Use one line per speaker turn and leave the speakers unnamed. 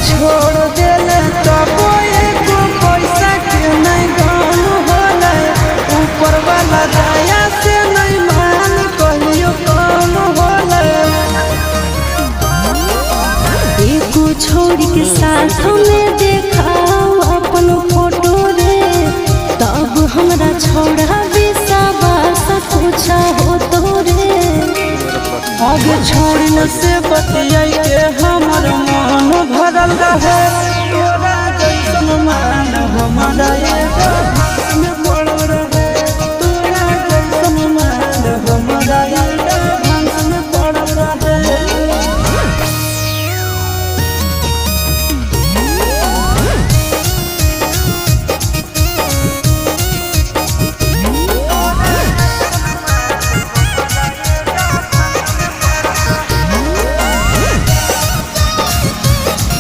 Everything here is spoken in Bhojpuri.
छोड़ देले तब एको पैसा के नहीं गम होले। ऊपर वाला दया से नहीं मान कहियो कम होले।
एको छोड़ के साथ में देखाओ अपन फोटो रे, तब हमरा छोड़ा विश्वास कुछ हो तो रे।
आगे छोड़ने से बतियाई के हमर मन भरल रहे। तोरा जैसन मान हमारा एगो